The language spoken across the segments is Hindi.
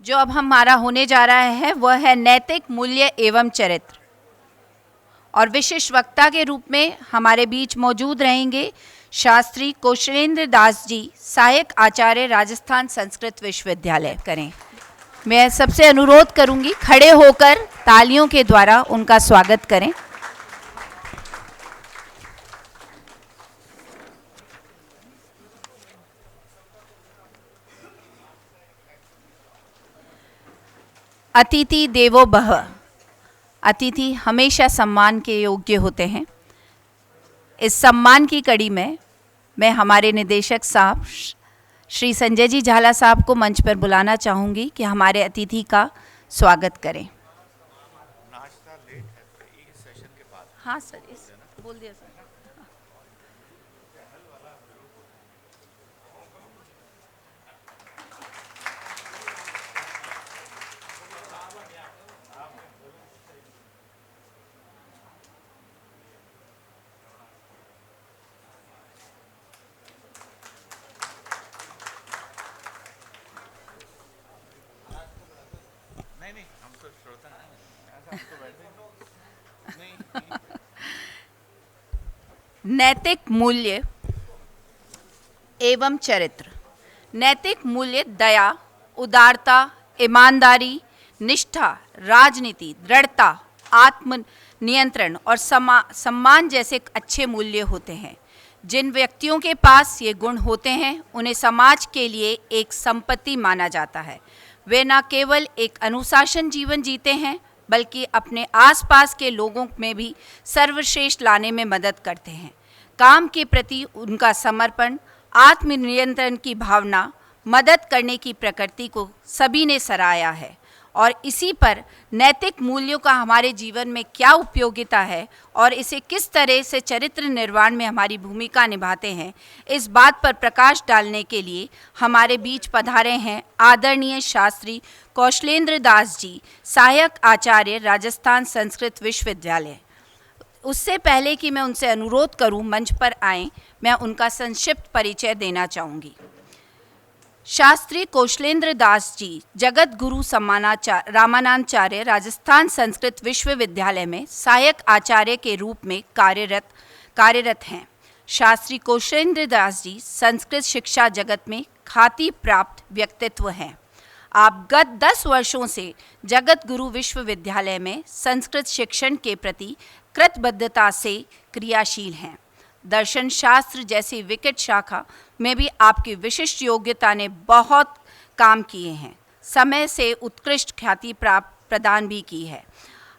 जो अब हमारा होने जा रहा है वह है नैतिक मूल्य एवं चरित्र। और विशिष्ट वक्ता के रूप में हमारे बीच मौजूद रहेंगे शास्त्री कौशलेंद्र दास जी, सहायक आचार्य, राजस्थान संस्कृत विश्वविद्यालय। करें, मैं सबसे अनुरोध करूंगी खड़े होकर तालियों के द्वारा उनका स्वागत करें। अतिथि देवो भव। अतिथि हमेशा सम्मान के योग्य होते हैं। इस सम्मान की कड़ी में मैं हमारे निदेशक साहब श्री संजय जी झाला साहब को मंच पर बुलाना चाहूँगी कि हमारे अतिथि का स्वागत करें। नाश्ता लेट है तो इस सेशन के बाद। हाँ सर, इस बोल दिया सर। नहीं हम तो श्रोता नहीं। नैतिक मूल्य एवं चरित्र। नैतिक मूल्य दया, उदारता, ईमानदारी, निष्ठा, राजनीति, दृढ़ता, आत्म नियंत्रण और सम्मान जैसे अच्छे मूल्य होते हैं। जिन व्यक्तियों के पास ये गुण होते हैं उन्हें समाज के लिए एक संपत्ति माना जाता है। वे न केवल एक अनुशासन जीवन जीते हैं बल्कि अपने आसपास के लोगों में भी सर्वश्रेष्ठ लाने में मदद करते हैं। काम के प्रति उनका समर्पण, आत्मनियंत्रण की भावना, मदद करने की प्रकृति को सभी ने सराहा है। और इसी पर नैतिक मूल्यों का हमारे जीवन में क्या उपयोगिता है और इसे किस तरह से चरित्र निर्माण में हमारी भूमिका निभाते हैं, इस बात पर प्रकाश डालने के लिए हमारे बीच पधारे हैं आदरणीय शास्त्री कौशलेंद्र दास जी, सहायक आचार्य, राजस्थान संस्कृत विश्वविद्यालय। उससे पहले कि मैं उनसे अनुरोध करूं मंच पर आएं, मैं उनका संक्षिप्त परिचय देना चाहूँगी। शास्त्री कौशलेंद्र दास जी जगत गुरु रामानंदाचार्य, राजस्थान संस्कृत विश्वविद्यालय में सहायक आचार्य के रूप में कार्यरत हैं। शास्त्री कौशलेंद्र दास जी संस्कृत शिक्षा जगत में ख्याति प्राप्त व्यक्तित्व हैं। आप गत 10 वर्षों से जगत गुरु विश्वविद्यालय में संस्कृत शिक्षण के प्रति कृतबद्धता से क्रियाशील हैं। दर्शन शास्त्र जैसी विकट शाखा में भी आपकी विशिष्ट योग्यता ने बहुत काम किए हैं। समय से उत्कृष्ट ख्याति प्रदान भी की है।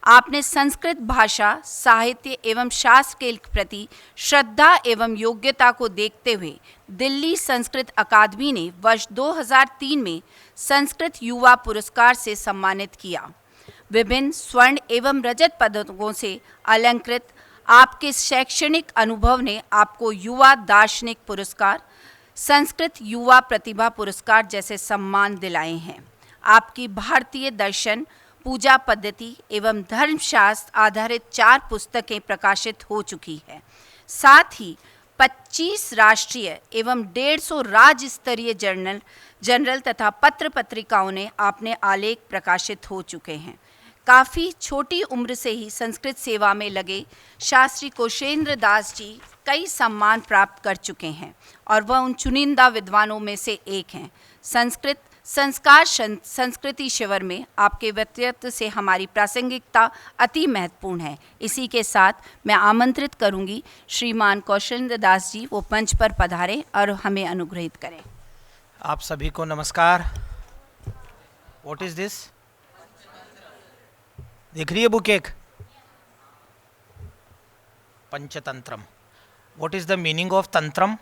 आपने संस्कृत भाषा, साहित्य एवं शास्त्र के प्रति श्रद्धा एवं योग्यता को देखते हुए दिल्ली संस्कृत अकादमी ने वर्ष 2003 में संस्कृत युवा पुरस्कार से सम्मानित किया। विभिन्न स्वर्ण एवं रजत पदकों से अलंकृत आपके शैक्षणिक अनुभव ने आपको युवा दार्शनिक पुरस्कार, संस्कृत युवा प्रतिभा पुरस्कार जैसे सम्मान दिलाए हैं। आपकी भारतीय दर्शन, पूजा पद्धति एवं धर्मशास्त्र आधारित 4 पुस्तकें प्रकाशित हो चुकी हैं। साथ ही 25 राष्ट्रीय एवं 150 राज्य स्तरीय जर्नल तथा पत्र पत्रिकाओं ने आपने आलेख प्रकाशित हो चुके हैं। काफ़ी छोटी उम्र से ही संस्कृत सेवा में लगे शास्त्री कौशलेंद्र दास जी कई सम्मान प्राप्त कर चुके हैं और वह उन चुनिंदा विद्वानों में से एक हैं। संस्कृत संस्कार संस्कृति शिविर में आपके व्यक्तित्व से हमारी प्रासंगिकता अति महत्वपूर्ण है। इसी के साथ मैं आमंत्रित करूंगी श्रीमान कौशलेंद्र दास जी वो मंच पर पधारें और हमें अनुग्रहित करें। आप सभी को नमस्कार। What is this? दिख रही है बुक एक? Panchatantram. What is the meaning of tantram?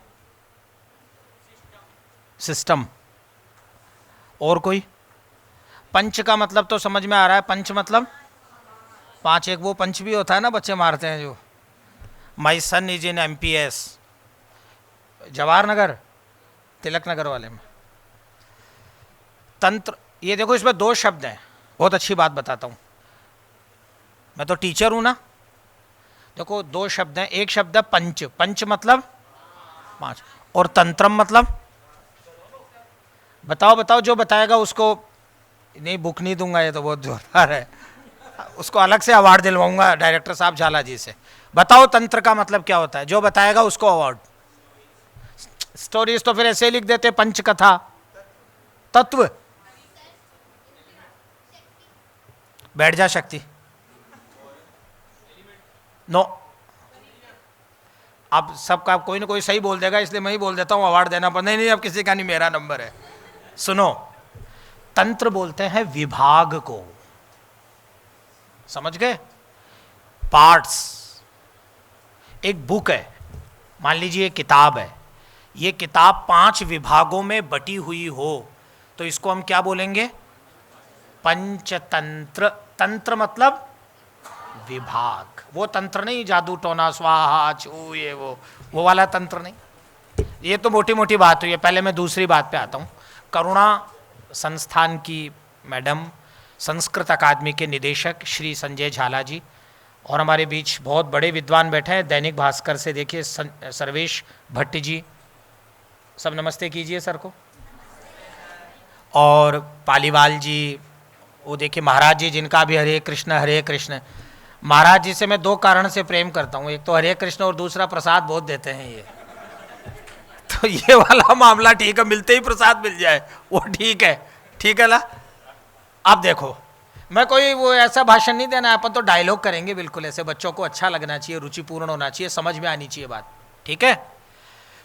System. और कोई? पंच का मतलब तो समझ में आ रहा है। पंच मतलब 5। एक वो पंच भी होता है ना, बच्चे मारते हैं जो। माई सन is in MPS, Jawahar Nagar, Tilak Nagar वाले में। तंत्र, ये देखो इसमें 2 शब्द हैं। बहुत अच्छी बात बताता हूँ, मैं तो टीचर हूँ ना। देखो 2 शब्द हैं। एक शब्द है पंच, पंच मतलब 5, और तंत्रम मतलब, बताओ जो बताएगा उसको नहीं बुक नहीं दूंगा, ये तो बहुत जोरदार है, उसको अलग से अवार्ड दिलवाऊंगा डायरेक्टर साहब झाला जी से। बताओ तंत्र का मतलब क्या होता है, जो बताएगा उसको अवार्ड। स्टोरीज तो फिर ऐसे लिख देते, पंचकथा, तत्व। बैठ जा शक्ति। नो, अब सबका कोई ना कोई सही बोल देगा, इसलिए मैं ही बोल देता हूं, अवार्ड देना पड़ता। नहीं, अब किसी का नहीं, मेरा नंबर है। सुनो, तंत्र बोलते हैं विभाग को, समझ गए? पार्ट्स। एक बुक है, मान लीजिए एक किताब है, ये किताब 5 विभागों में बटी हुई हो तो इसको हम क्या बोलेंगे? पंचतंत्र। तंत्र मतलब विभाग। वो तंत्र नहीं, जादू टोना स्वाहा छू ये वो वाला तंत्र नहीं। ये तो मोटी मोटी बात हुई है। पहले मैं दूसरी बात पे आता हूँ। करुणा संस्थान की मैडम, संस्कृत अकादमी के निदेशक श्री संजय झाला जी, और हमारे बीच बहुत बड़े विद्वान बैठे हैं। दैनिक भास्कर से देखिए सर्वेश भट्ट जी, सब नमस्ते कीजिए सर को। और पालीवाल जी, वो देखिए महाराज जी, जिनका भी हरे कृष्ण हरे कृष्ण। महाराज जी से मैं 2 कारण से प्रेम करता हूँ, एक तो हरे कृष्ण और दूसरा प्रसाद बहुत देते हैं ये। तो ये वाला मामला ठीक है, मिलते ही प्रसाद मिल जाए वो ठीक है ना। अब देखो, मैं कोई वो ऐसा भाषण नहीं देना, अपन तो डायलॉग करेंगे बिल्कुल ऐसे, बच्चों को अच्छा लगना चाहिए, रुचिपूर्ण होना चाहिए, समझ में आनी चाहिए बात, ठीक है।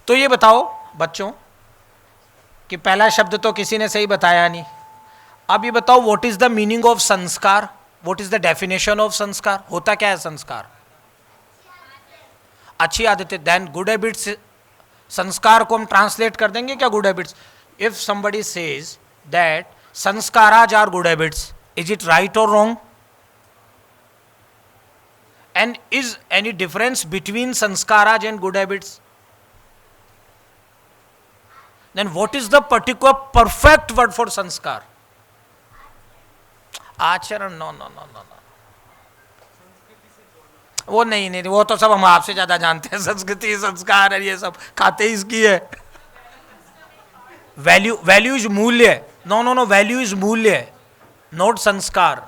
तो ये बताओ बच्चों कि पहला शब्द तो किसी ने सही बताया नहीं। अब ये बताओ, what is the meaning of sanskar, what is the definition of sanskar? होता क्या है संस्कार? अच्छी आदतें। देन गुड हैबिट्स, संस्कार को हम ट्रांसलेट कर देंगे क्या good habits? If somebody says that sanskaras are good habits, is it right or wrong? And is any difference between sanskaras and good habits? Then what is the particular perfect word for sanskar? आचरण। No no no no no, वो नहीं, वो तो सब हम आपसे ज्यादा जानते हैं। संस्कृति, संस्कार और ये सब खाते इसकी है। वैल्यू इज मूल्य। नो, वैल्यू इज मूल्य, not sanskar.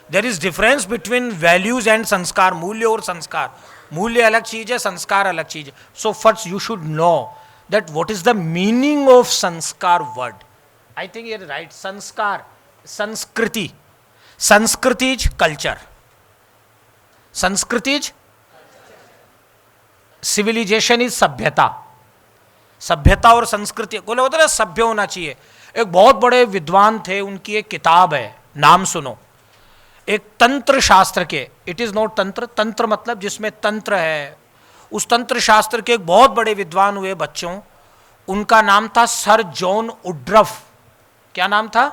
There is difference between values and sanskar. मूल्य और संस्कार, मूल्य अलग चीज है, संस्कार अलग चीज है। So first you should know that what is the meaning of संस्कार वर्ड। आई थिंक ये राइट। संस्कार, संस्कृति, संस्कृति इज कल्चर, संस्कृति इज सिविलाइजेशन, इज सभ्यता। सभ्यता और संस्कृति, बोले होता है ना सभ्य होना चाहिए। एक बहुत बड़े विद्वान थे, उनकी एक किताब है, नाम सुनो, एक तंत्र शास्त्र के। इट इज नॉट तंत्र, तंत्र मतलब जिसमें तंत्र है। उस तंत्र शास्त्र के एक बहुत बड़े विद्वान हुए बच्चों, उनका नाम था सर जॉन वुडरफ। क्या नाम था?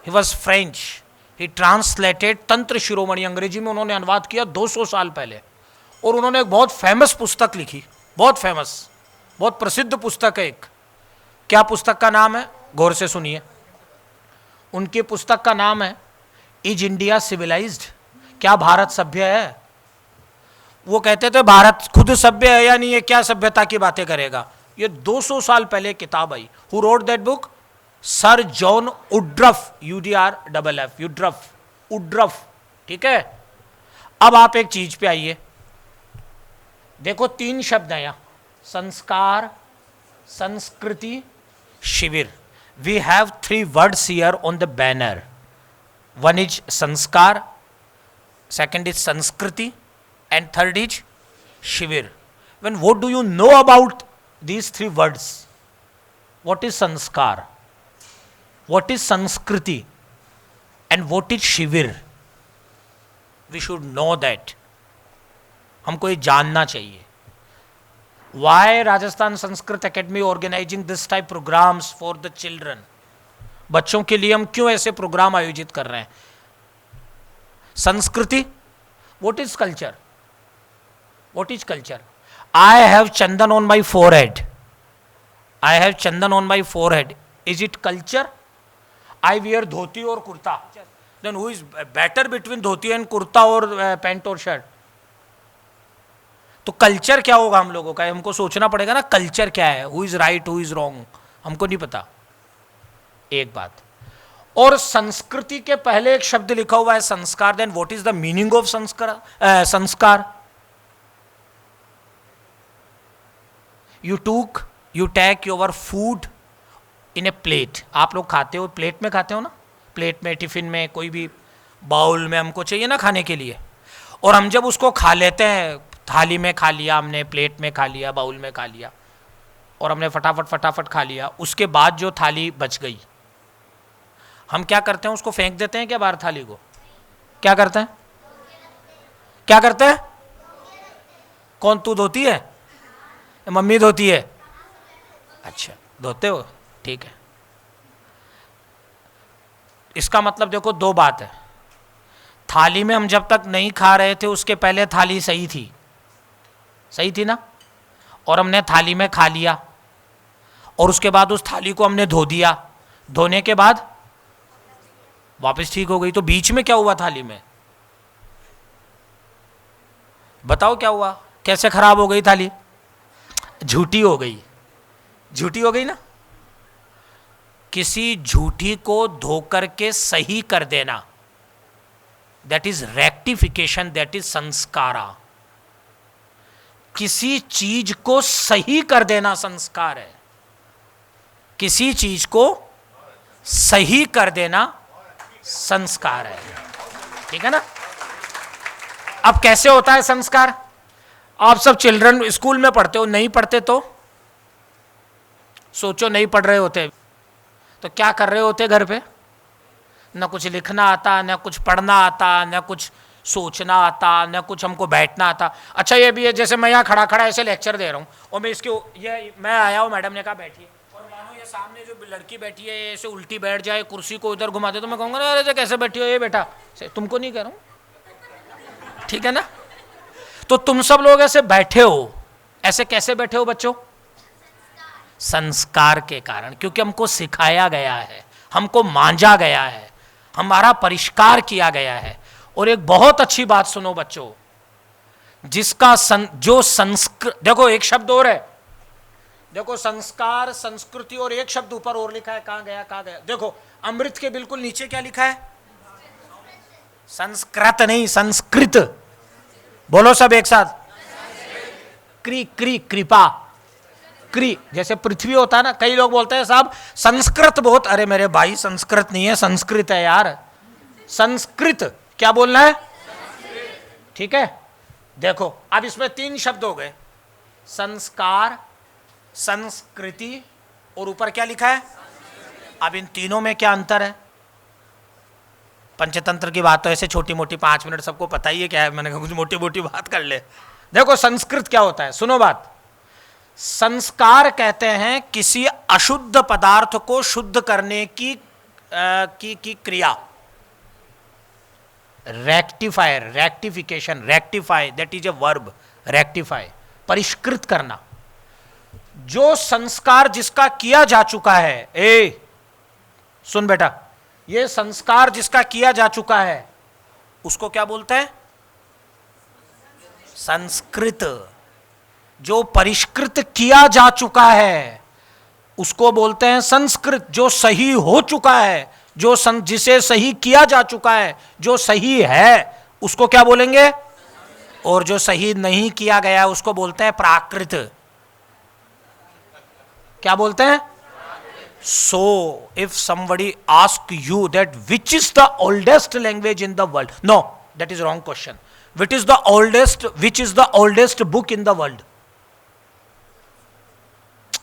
He was French. He translated तंत्र शिरोमणि, अंग्रेजी में उन्होंने अनुवाद किया 200 साल पहले। और उन्होंने एक बहुत फेमस पुस्तक लिखी, बहुत फेमस, बहुत प्रसिद्ध पुस्तक है एक। क्या पुस्तक का नाम है? गौर से सुनिए। उनकी पुस्तक का नाम है इज इंडिया सिविलाइज्ड? क्या भारत सभ्य है? वो कहते थे भारत खुद सभ्य है या नहीं है, क्या सभ्यता की बातें करेगा। ये 200 साल पहले किताब आई। Who wrote that book? Sir John Woodroffe, UDRFF, Woodroffe, Woodroffe, ठीक है। अब आप एक चीज पे आइए, देखो 3 शब्द हैं यहां, संस्कार, संस्कृति, शिविर। We have 3 words here on the banner. One is sanskar, second is sanskriti, and third is shivir. When what do you know about these 3 words? What is sanskar? What is sanskriti? And what is shivir? We should know that. हमको ये जानना चाहिए। Why Rajasthan Sanskrit Academy organizing this type programs for the children? बच्चों के लिए हम क्यों ऐसे प्रोग्राम आयोजित कर रहे हैं? संस्कृति, what is culture? What is culture? I have chandan on my forehead. I have chandan on my forehead. Is it culture? I wear dhoti or kurta. Then who is better between dhoti and kurta or pant or shirt? तो कल्चर क्या होगा हम लोगों का? हमको सोचना पड़ेगा ना, कल्चर क्या है, who is right who is wrong, हमको नहीं पता। एक बात। और संस्कृति के पहले एक शब्द लिखा हुआ है संस्कार. Then what is the meaning of sanskar? You take your food in a plate. आप लोग खाते हो, प्लेट में खाते हो ना, प्लेट में, टिफिन में, कोई भी बाउल में हमको चाहिए ना खाने के लिए. और हम जब उसको खा लेते हैं, थाली में खा लिया हमने, प्लेट में खा लिया, बाउल में खा लिया, और हमने फटाफट खा लिया. उसके बाद जो थाली बच गई, हम क्या करते हैं? उसको फेंक देते हैं क्या बाहर थाली को? क्या करते हैं? क्या करते हैं? कौन? तू धोती है? मम्मी धोती है? अच्छा, धोते हो, ठीक है. इसका मतलब देखो, दो बात है. थाली में हम जब तक नहीं खा रहे थे उसके पहले थाली सही थी, सही थी ना, और हमने थाली में खा लिया, और उसके बाद उस थाली को हमने धो दिया. धोने के बाद वापस ठीक हो गई. तो बीच में क्या हुआ थाली में? बताओ क्या हुआ? कैसे खराब हो गई थाली? झूठी हो गई. झूठी हो गई ना. किसी झूठी को धो करके सही कर देना, that is rectification, that is sanskara. किसी चीज को सही कर देना संस्कार है. किसी चीज को सही कर देना संस्कार है. ठीक है ना. अब कैसे होता है संस्कार? आप सब चिल्ड्रन स्कूल में पढ़ते हो, नहीं पढ़ते तो सोचो, नहीं पढ़ रहे होते तो क्या कर रहे होते घर पे? न कुछ लिखना आता, न कुछ पढ़ना आता, न कुछ सोचना आता, न कुछ हमको बैठना आता. अच्छा ये भी है, जैसे मैं यहाँ खड़ा खड़ा ऐसे लेक्चर दे रहा हूँ, और मैं इसके मैं आया हूँ, मैडम ने कहा बैठिए, और मानो ये सामने जो लड़की बैठी है ऐसे उल्टी बैठ जाए, कुर्सी को इधर घुमा दे, तो मैं कहूँगा ना अरे कैसे बैठी हो ये बेटा, तुमको नहीं कह रहा हूँ, ठीक है ना. तो तुम सब लोग ऐसे बैठे हो, ऐसे कैसे बैठे हो बच्चों? संस्कार के कारण, क्योंकि हमको सिखाया गया है, हमको मांझा गया है, हमारा परिष्कार किया गया है. और एक बहुत अच्छी बात सुनो बच्चों, जिसका जो संस्कृत, देखो एक शब्द और है, देखो संस्कार, संस्कृति, और एक शब्द ऊपर और लिखा है, कहां गया कहां गया? देखो अमृत के बिल्कुल नीचे क्या लिखा है? संस्कृत नहीं, संस्कृत. बोलो सब एक साथ. क्री क्री कृपा, क्री जैसे पृथ्वी होता है ना. कई लोग बोलते हैं साहब संस्कृत बहुत, अरे मेरे भाई संस्कृत नहीं है, संस्कृत है यार. संस्कृत क्या बोलना है? ठीक है. देखो अब इसमें तीन शब्द हो गए, संस्कार, संस्कृति, और ऊपर क्या लिखा है? अब इन तीनों में क्या अंतर है? पंचतंत्र की बात तो ऐसे छोटी मोटी 5 मिनट सबको पता ही है क्या है, मैंने कहा कुछ मोटी मोटी बात कर ले. देखो संस्कृत क्या होता है, सुनो बात. संस्कार कहते हैं किसी अशुद्ध पदार्थ को शुद्ध करने की क्रिया. Rectifier, rectification, rectify, that is a verb. Rectify, परिष्कृत करना. जो संस्कार जिसका किया जा चुका है, ए सुन बेटा, ये संस्कार जिसका किया जा चुका है उसको क्या बोलते हैं? संस्कृत. जो परिष्कृत किया जा चुका है उसको बोलते हैं संस्कृत. जो सही हो चुका है, जो जिसे सही किया जा चुका है, जो सही है, उसको क्या बोलेंगे? और जो सही नहीं किया गया उसको बोलते हैं प्राकृत. क्या बोलते हैं? So, if somebody asks you that which is the oldest language in the world, no, that is wrong question. Which is the oldest book in the world?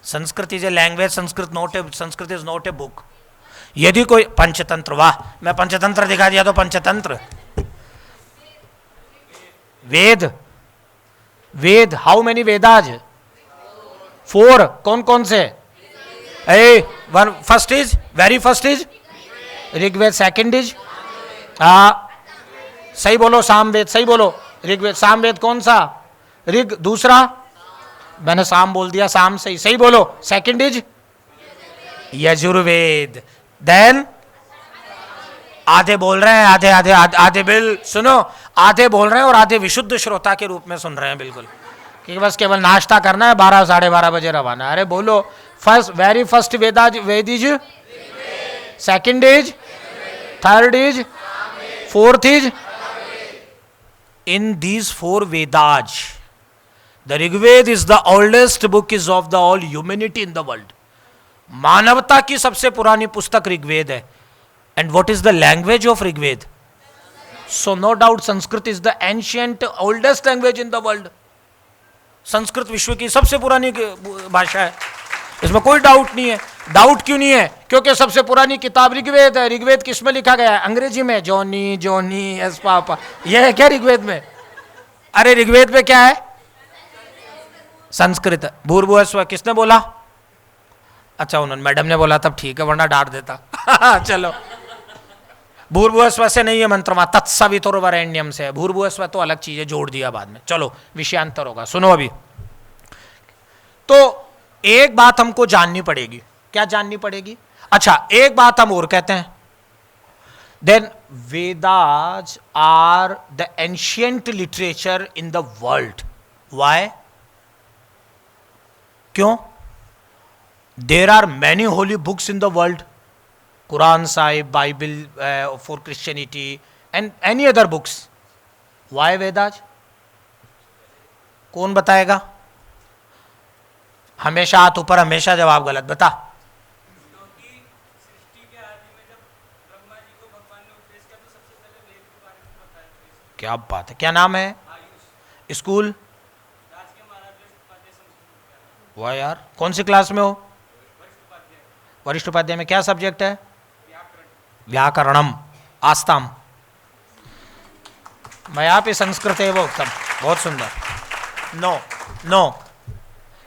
Sanskrit is a language. Sanskrit is not a book. यदि कोई पंचतंत्र, वाह, मैं पंचतंत्र दिखा दिया तो पंचतंत्र. Veda, how many Vedas? 4. कौन कौन से? First is, very first is Rigveda. Second is सही बोलो, सामवेद. सही बोलो, ऋग्वेद. सामवेद कौन सा? ऋग. दूसरा मैंने साम बोल दिया, साम सही. सही बोलो. Second is Yajurveda. देन आधे बोल रहे हैं, आधे बिल सुनो, आधे बोल रहे हैं और आधे विशुद्ध श्रोता के रूप में सुन रहे हैं बिल्कुल, कि बस केवल नाश्ता करना है, 12 साढ़े 12 बजे रवाना. अरे बोलो. Very first Veda is, second is third is, fourth is. In these four Vedas, the Rigved is the oldest book is of the all humanity in the world. मानवता की सबसे पुरानी पुस्तक ऋग्वेद है. And what is the language of Rigved? So no doubt Sanskrit is the ancient oldest language in the world. Sanskrit विश्व की सबसे पुरानी भाषा है, इसमें कोई डाउट नहीं है. डाउट क्यों नहीं है? क्योंकि सबसे पुरानी किताब ऋग्वेद है. ऋग्वेद किस में लिखा गया है? अंग्रेजी में. जॉनी जॉनी एस पापा, यह है क्या ऋग्वेद में? अरे ऋग्वेद में क्या है? संस्कृत. भूर्भुवः स्वः किसने बोला? अच्छा, उन्होंने, मैडम ने बोला तब ठीक है, वरना डांट देता. चलो, भूर्भुवः स्वः से नहीं है मंत्र, वहां तत्सवितुर्वरेण्यम से है. भूर्भुवः स्वः तो अलग चीज है, जोड़ दिया बाद में. चलो, विषयांतर होगा. सुनो अभी. तो एक बात हमको जाननी पड़ेगी. क्या जाननी पड़ेगी? अच्छा, एक बात हम और कहते हैं. Then Vedas are the ancient literature in the world. Why? क्यों? There are many holy books in the world. Quran Sahib, Bible for Christianity, and any other books. Why Vedas? कौन बताएगा? हमेशा हाथ ऊपर, हमेशा जवाब गलत. बता. क्या बात है. क्या नाम है स्कूल? वाह यार, कौन सी क्लास में हो? वरिष्ठ उपाध्याय में. क्या सब्जेक्ट है? व्याकरणम. आस्ताम. मया पे संस्कृत है वो उत्तम. बहुत सुंदर. नो नो,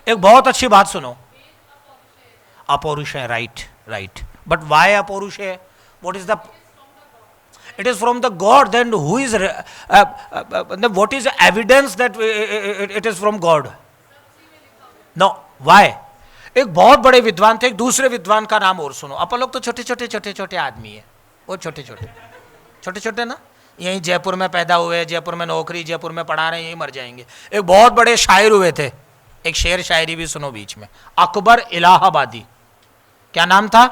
एक बहुत अच्छी बात सुनो. अपौरुष है. Right right. बट वाई अपौरुष है? What is the? It is from the God. Then who is? What is the evidence that it is from God? No. Why? एक बहुत बड़े विद्वान थे. एक दूसरे विद्वान का नाम और सुनो. अपन लोग तो छोटे छोटे छोटे छोटे आदमी है. वो छोटे छोटे छोटे छोटे ना, यहीं जयपुर में पैदा हुए, जयपुर में नौकरी, जयपुर में पढ़ा रहे हैं, यहीं मर जाएंगे. एक बहुत बड़े शायर हुए थे. एक शेर शायरी भी सुनो बीच में. अकबर इलाहाबादी. क्या नाम था?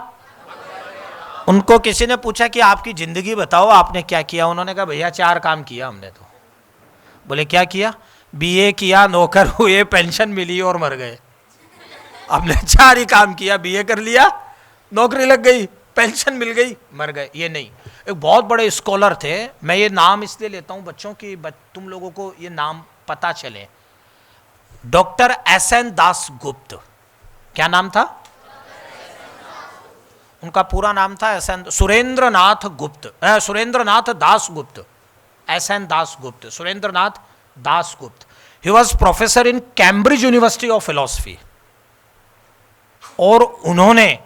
उनको किसी ने पूछा कि आपकी जिंदगी बताओ, आपने क्या किया? उन्होंने कहा भैया 4 काम किया हमने तो. बोले क्या किया? बीए किया, नौकर हुए, पेंशन मिली और मर गए. हमने 4 ही काम किया. बीए कर लिया, नौकरी लग गई, पेंशन मिल गई, मर गए. ये नहीं. एक बहुत बड़े स्कॉलर थे. मैं ये नाम इसलिए लेता हूं बच्चों की, तुम लोगों को ये नाम पता चले. डॉक्टर एसएन दास गुप्त. क्या नाम था उनका? पूरा नाम था सुरेंद्रनाथ गुप्त, सुरेंद्रनाथ दास गुप्त. एसएन दास गुप्त, सुरेंद्रनाथ दास गुप्त. He was professor in Cambridge university of philosophy. और उन्होंने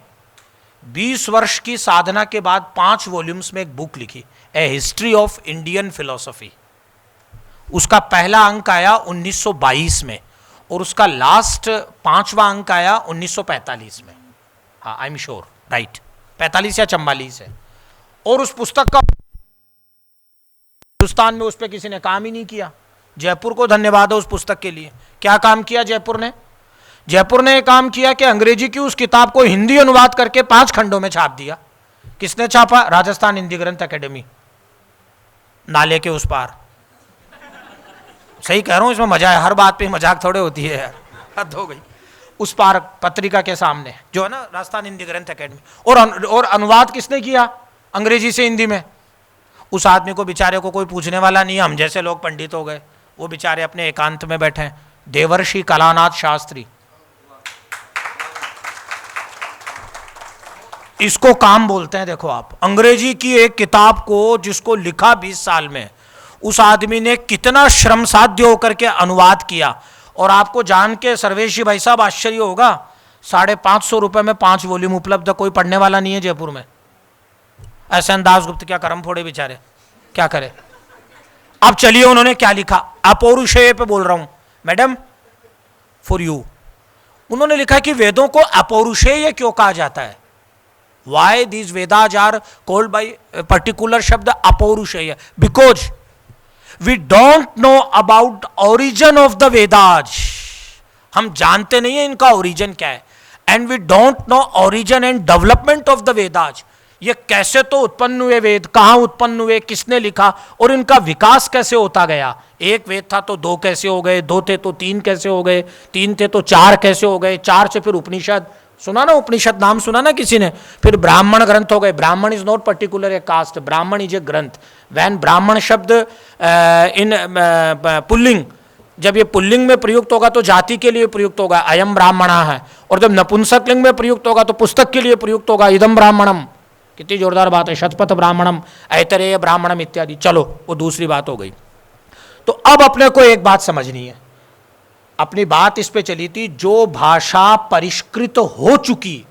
20 वर्ष की साधना के बाद 5 वॉल्यूम्स में एक बुक लिखी, ए हिस्ट्री ऑफ इंडियन फिलोसफी. उसका पहला अंक आया 1922 में और उसका लास्ट 5वां अंक आया 1945 में. हाँ, आई एम श्योर, राइट, 45 या 44 है. और उस पुस्तक का हिंदुस्तान में उस पर किसी ने काम ही नहीं किया. जयपुर को धन्यवाद है उस पुस्तक के लिए. क्या काम किया जयपुर ने? जयपुर ने काम किया कि अंग्रेजी की उस किताब को हिंदी अनुवाद करके 5 खंडों में छाप दिया. किसने छापा? राजस्थान हिंदी ग्रंथ एकेडमी. नाले के उस पार. सही कह रहा हूं, इसमें मजा है. हर बात पे मजाक थोड़े होती है यार, हद हो गई. उस पार पत्रिका के सामने जो है ना, राजस्थान हिंदी ग्रंथ एकेडमी. और अनुवाद किसने किया अंग्रेजी से हिंदी में? उस आदमी को बेचारे को कोई पूछने वाला नहीं है. हम जैसे लोग पंडित हो गए, वो बेचारे अपने एकांत में बैठे हैं. देवर्षि कलानाथ शास्त्री. इसको काम बोलते हैं. देखो आप, अंग्रेजी की एक किताब को जिसको लिखा 20 साल में, उस आदमी ने कितना श्रम साध्य होकर के अनुवाद किया. और आपको जान के सर्वेशी भाई साहब आश्चर्य होगा, 550 रुपए में 5 वॉल्यूम उपलब्ध है. कोई पढ़ने वाला नहीं है जयपुर में. एसएन दास गुप्त क्या करम फोड़े बेचारे, क्या करे. अब चलिए उन्होंने क्या लिखा. अपौरुषेय पे बोल रहा हूं मैडम, फॉर यू. उन्होंने लिखा कि वेदों को अपौरुषेय क्यों कहा जाता है. Why these Vedas are called by particular shabd apaurusheya? Because we don't know about origin of the Vedas. हम जानते नहीं है इनका ओरिजिन क्या है. And we don't know origin and development of the Vedas. ये कैसे तो उत्पन्न हुए वेद, कहाँ उत्पन्न हुए, किसने लिखा, और इनका विकास कैसे होता गया। एक वेद था तो दो कैसे हो गए, दो थे तो तीन कैसे हो गए, तीन थे तो चार कैसे हो गए, चार से फिर उपनिषद, सुना ना उपनिषद, नाम सुना ना किसी ने, फिर ब्राह्मण ग्रंथ हो गए। Brahmin is not particular a caste, Brahmin is a granth. When ब्राह्मण शब्द इन पुल्लिंग, जब ये पुल्लिंग में प्रयुक्त होगा तो जाति के लिए प्रयुक्त होगा, अयम ब्राह्मणा है, और जब नपुंसक लिंग में प्रयुक्त होगा तो पुस्तक के लिए प्रयुक्त होगा, इदम ब्राह्मणम। कितनी जोरदार बात है, शतपथ ब्राह्मणम, ऐतरेय ब्राह्मणम इत्यादि। चलो वो दूसरी बात हो गई। तो अब अपने को एक बात समझनी है, अपनी बात इस पे चली थी, जो भाषा परिष्कृत हो चुकी,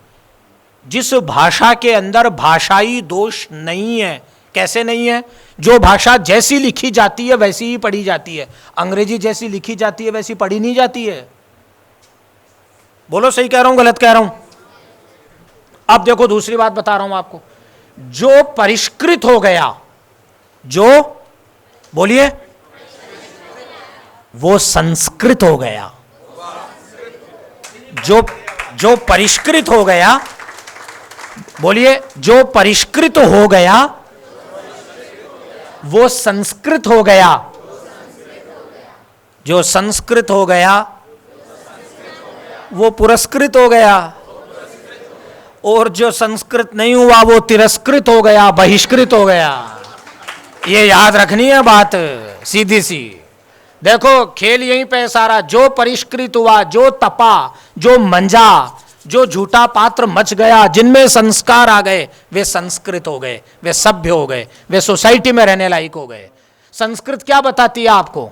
जिस भाषा के अंदर भाषाई दोष नहीं है। कैसे नहीं है? जो भाषा जैसी लिखी जाती है वैसी ही पढ़ी जाती है। अंग्रेजी जैसी लिखी जाती है वैसी पढ़ी नहीं जाती है। बोलो सही कह रहा हूं गलत कह रहा हूं? अब देखो दूसरी बात बता रहा हूं आपको, जो परिष्कृत हो गया, जो बोलिए, वो संस्कृत हो गया। जो परिष्कृत हो गया, बोलिए, जो परिष्कृत हो गया वो संस्कृत हो गया। जो संस्कृत हो गया वो पुरस्कृत हो गया, और जो संस्कृत नहीं हुआ वो तिरस्कृत हो गया, बहिष्कृत हो गया। ये याद रखनी है बात, सीधी सी। देखो खेल यहीं पे सारा, जो परिष्कृत हुआ, जो तपा, जो मंजा, जो झूठा पात्र मच गया, जिनमें संस्कार आ गए, वे संस्कृत हो गए, वे सभ्य हो गए, वे सोसाइटी में रहने लायक हो गए। संस्कृत क्या बताती है आपको?